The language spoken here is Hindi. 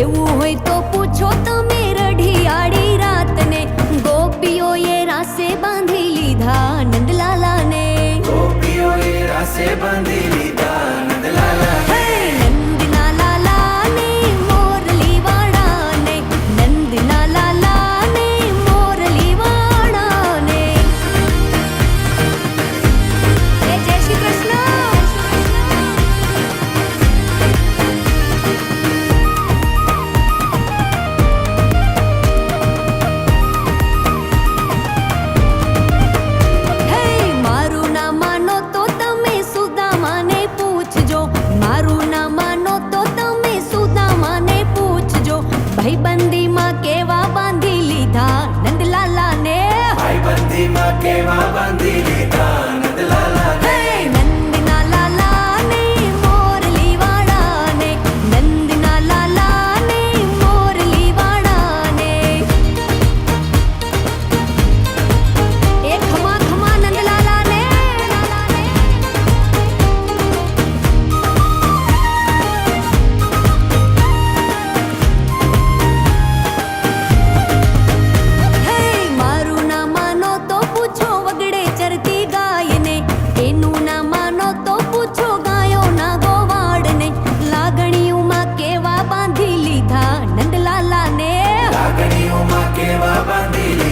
केवू होय तो पूछो तमे रढ़ियाड़ी रात ने गोपीओए रासे बांधी लीधा नंदलाला ने गोपीओए रासे बांधी लीधा नंदलाला ने नंदना लाला ने मोरली वाड़ा ने नंदना लाला ने मोरली वाड़ा ने जय श्री कृष्ण। भाईबंदी मां केवा बांधी लीधा नंदलाला ने भाईबंदी मां केवा बांधी लीधा नंदलाला ने नंदना लाला ने मोरली वाड़ा ने नंदना लाला ने मोरली वाड़ा ने ए खमा खमा नंदलाला ने लागणियों मां केवा बांधी लीधा